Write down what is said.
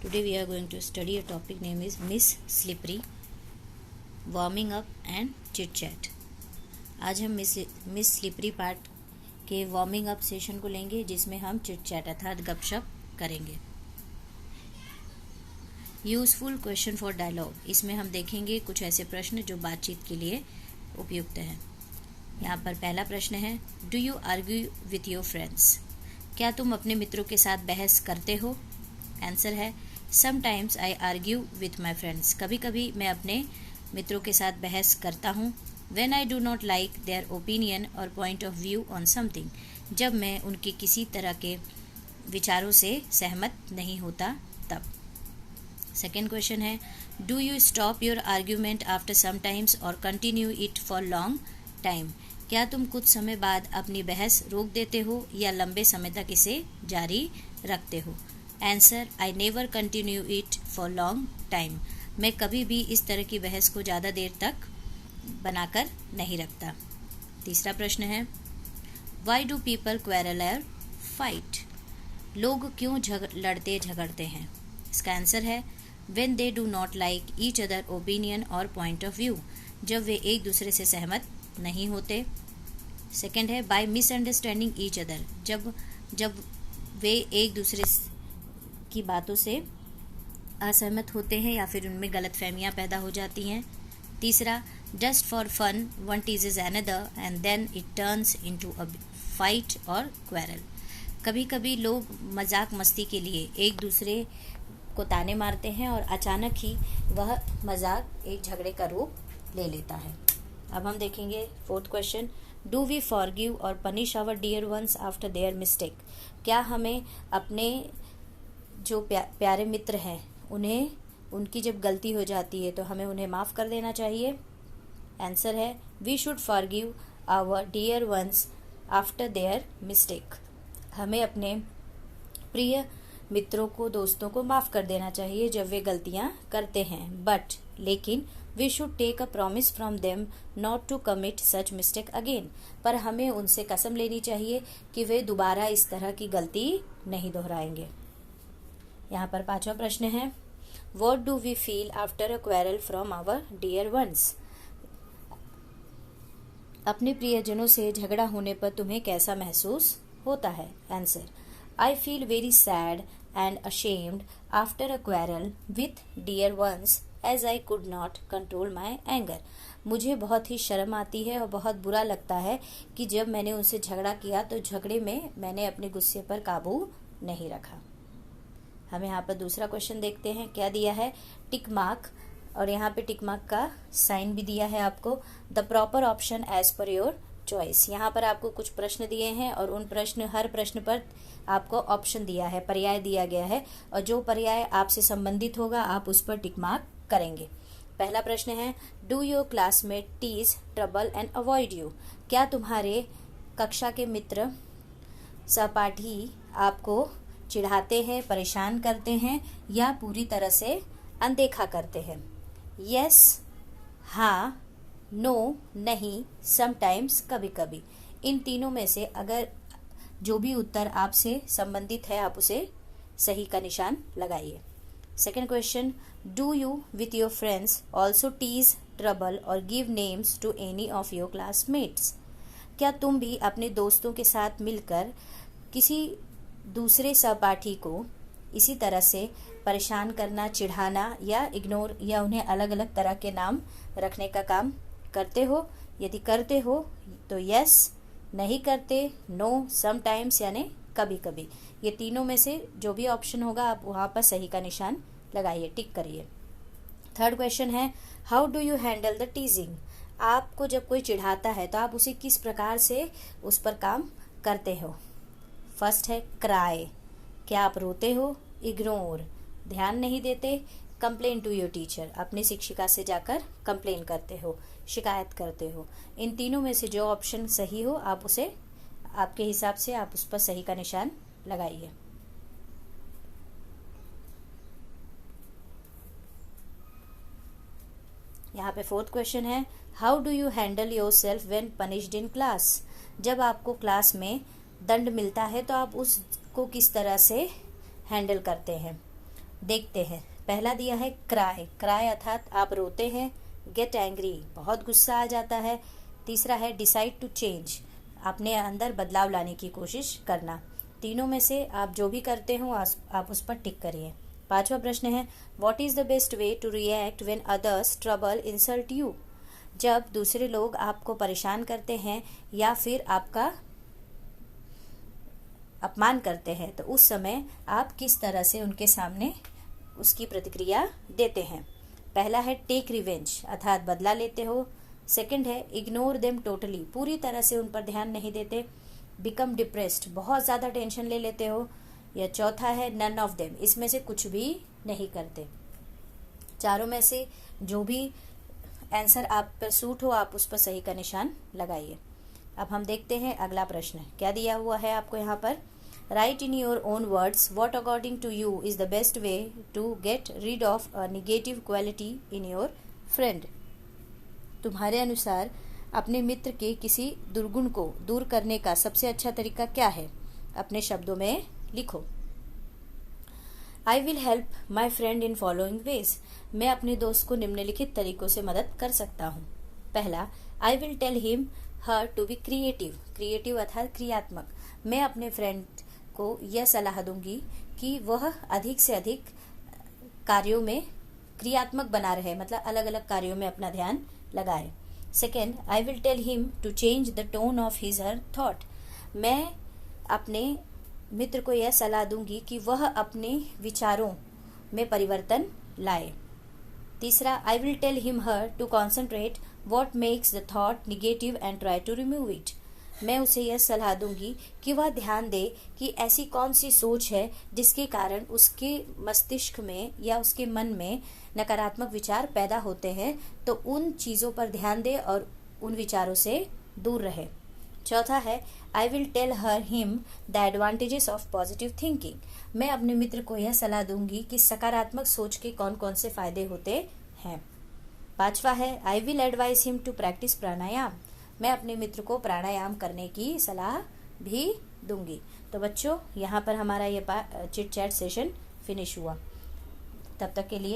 Today we are going to study a topic name is Miss Slippery, Warming Up and Chit Chat. आज हम miss slippery part के warming up session को लेंगे, जिसमें हम chit chat अर्थात गपशप करेंगे. Useful question for dialogue. इसमें हम देखेंगे कुछ ऐसे प्रश्न जो बातचीत के लिए उपयुक्त हैं. यहाँ पर पहला प्रश्न है, do you argue with your friends? क्या तुम अपने मित्रों के साथ बहस करते हो? आंसर है, sometimes I argue with my friends. कभी कभी मैं अपने मित्रों के साथ बहस करता हूँ. When I do not like their opinion or point of view on something, जब मैं उनके किसी तरह के विचारों से सहमत नहीं होता तब. सेकेंड क्वेश्चन है, do you stop your argument after some times और continue it for long time? क्या तुम कुछ समय बाद अपनी बहस रोक देते हो या लंबे समय तक इसे जारी रखते हो? Answer, I never continue it for long time. मैं कभी भी इस तरह की बहस को ज़्यादा देर तक बनाकर नहीं रखता. तीसरा प्रश्न है, वाई डू पीपल क्वेरल और फाइट? लोग क्यों लड़ते झगड़ते हैं? इसका आंसर है, when they do not like each other opinion और पॉइंट ऑफ व्यू, जब वे एक दूसरे से सहमत नहीं होते. सेकेंड है, बाय मिसअंडरस्टैंडिंग ईच अदर, जब वे एक दूसरे की बातों से असहमत होते हैं या फिर उनमें गलतफहमियां पैदा हो जाती हैं. तीसरा, just for fun one teases another and then it turns into a fight or quarrel. कभी कभी लोग मजाक मस्ती के लिए एक दूसरे को ताने मारते हैं और अचानक ही वह मजाक एक झगड़े का रूप ले लेता है. अब हम देखेंगे fourth question, do we forgive or punish our dear ones after their mistake? क्या हमें अपने जो प्यारे मित्र हैं उनकी जब गलती हो जाती है तो हमें उन्हें माफ़ कर देना चाहिए? आंसर है, we should forgive our dear ones after their mistake. हमें अपने प्रिय मित्रों को, दोस्तों को माफ़ कर देना चाहिए जब वे गलतियां करते हैं. बट लेकिन we should take a promise from them not to commit such mistake again. पर हमें उनसे कसम लेनी चाहिए कि वे दोबारा इस तरह की गलती नहीं दोहराएंगे. यहाँ पर पांचवा प्रश्न है, what do we feel after a quarrel from our dear ones? अपने प्रियजनों से झगड़ा होने पर तुम्हें कैसा महसूस होता है? Answer, I feel very sad and ashamed after a quarrel with dear ones as I could not control my anger. मुझे बहुत ही शर्म आती है और बहुत बुरा लगता है कि जब मैंने उनसे झगड़ा किया तो झगड़े में मैंने अपने गुस्से पर काबू नहीं रखा. हम यहाँ पर दूसरा क्वेश्चन देखते हैं. क्या दिया है? टिक मार्क, और यहाँ पे टिक मार्क का साइन भी दिया है आपको. The proper option as per your choice. यहाँ पर आपको कुछ प्रश्न दिए हैं और हर प्रश्न पर आपको ऑप्शन दिया है, पर्याय दिया गया है, और जो पर्याय आपसे संबंधित होगा आप उस पर टिक मार्क करेंगे. पहला प्रश्न है, do your classmate tease, trouble and avoid you? क्या तुम्हारे कक्षा के मित्र, सहपाठी आपको चिढ़ाते हैं, परेशान करते हैं या पूरी तरह से अनदेखा करते हैं? यस, हाँ, नो, नहीं, समटाइम्स, कभी कभी. इन तीनों में से अगर जो भी उत्तर आपसे संबंधित है आप उसे सही का निशान लगाइए. Second question, do you with your friends also tease, trouble or give names to any of your classmates? क्या तुम भी अपने दोस्तों के साथ मिलकर किसी दूसरे सहपाठी को इसी तरह से परेशान करना, चिढ़ाना या इग्नोर या उन्हें अलग अलग तरह के नाम रखने का काम करते हो? यदि करते हो तो यस, नहीं करते नो, समटाइम्स यानी कभी कभी. ये तीनों में से जो भी ऑप्शन होगा आप वहाँ पर सही का निशान लगाइए, टिक करिए. थर्ड क्वेश्चन है, how do you handle the टीजिंग? आपको जब कोई चिढ़ाता है तो आप उसे किस प्रकार से उस पर काम करते हो? फर्स्ट है क्राई, क्या आप रोते हो? इग्नोर, ध्यान नहीं देते? कंप्लेन टू योर टीचर, अपनी शिक्षिका से जाकर कंप्लेन करते हो, शिकायत करते हो. इन तीनों में से जो ऑप्शन सही हो आप उसे आपके हिसाब से आप उस पर सही का निशान लगाइए. यहाँ पे फोर्थ क्वेश्चन है, how do you handle your self when punished in class? जब आपको क्लास में दंड मिलता है तो आप उसको किस तरह से हैंडल करते हैं? देखते हैं। पहला दिया है क्राई, क्राई अर्थात आप रोते हैं। गेट एंग्री, बहुत गुस्सा आ जाता है। तीसरा है डिसाइड टू चेंज, अपने अंदर बदलाव लाने की कोशिश करना। तीनों में से आप जो भी करते हो आप उस पर टिक करिए। पांचवा प्रश्न है what is the best way to react when others trouble insult you. जब दूसरे लोग आपको परेशान करते हैं या फिर आपका अपमान करते हैं तो उस समय आप किस तरह से उनके सामने उसकी प्रतिक्रिया देते हैं। पहला है टेक रिवेंज अर्थात बदला लेते हो। सेकंड है इग्नोर देम टोटली, पूरी तरह से उन पर ध्यान नहीं देते। बिकम डिप्रेस्ड, बहुत ज़्यादा टेंशन ले लेते हो। या चौथा है नन ऑफ देम, इसमें से कुछ भी नहीं करते। चारों में से जो भी आंसर आप पर सूट हो आप उस पर सही का निशान लगाइए। अब हम देखते हैं अगला प्रश्न क्या दिया हुआ है आपको यहाँ पर। Write in your own words what according to you is the best way to get rid of a negative quality in your friend. तुम्हारे अनुसार अपने मित्र के किसी दुर्गुण को दूर करने का सबसे अच्छा तरीका क्या है, अपने शब्दों में लिखो। I will help my friend in following veg, मैं अपने दोस्त को निम्नलिखित तरीकों से मदद कर सकता हूँ। पहला, I will tell him her to be creative, creative अर्थात क्रियात्मक। मैं अपने फ्रेंड को यह सलाह दूंगी कि वह अधिक से अधिक कार्यों में क्रियात्मक बना रहे, मतलब अलग अलग कार्यों में अपना ध्यान लगाए। Second, I will tell him to change the tone of his her thought, मैं अपने मित्र को यह सलाह दूंगी कि वह अपने विचारों में परिवर्तन लाए। तीसरा, I will tell him her to concentrate what makes the thought negative and try to remove it, मैं उसे यह सलाह दूंगी कि वह ध्यान दे कि ऐसी कौन सी सोच है जिसके कारण उसके मस्तिष्क में या उसके मन में नकारात्मक विचार पैदा होते हैं, तो उन चीज़ों पर ध्यान दे और उन विचारों से दूर रहे। चौथा है I will tell her him the advantages of positive thinking, मैं अपने मित्र को यह सलाह दूंगी कि सकारात्मक सोच के कौन कौन से फायदे होते हैं। पांचवा है I will advise him to practise pranayama, मैं अपने मित्र को प्राणायाम करने की सलाह भी दूंगी। तो बच्चों यहाँ पर हमारा ये चिट चैट सेशन फिनिश हुआ। तब तक के लिए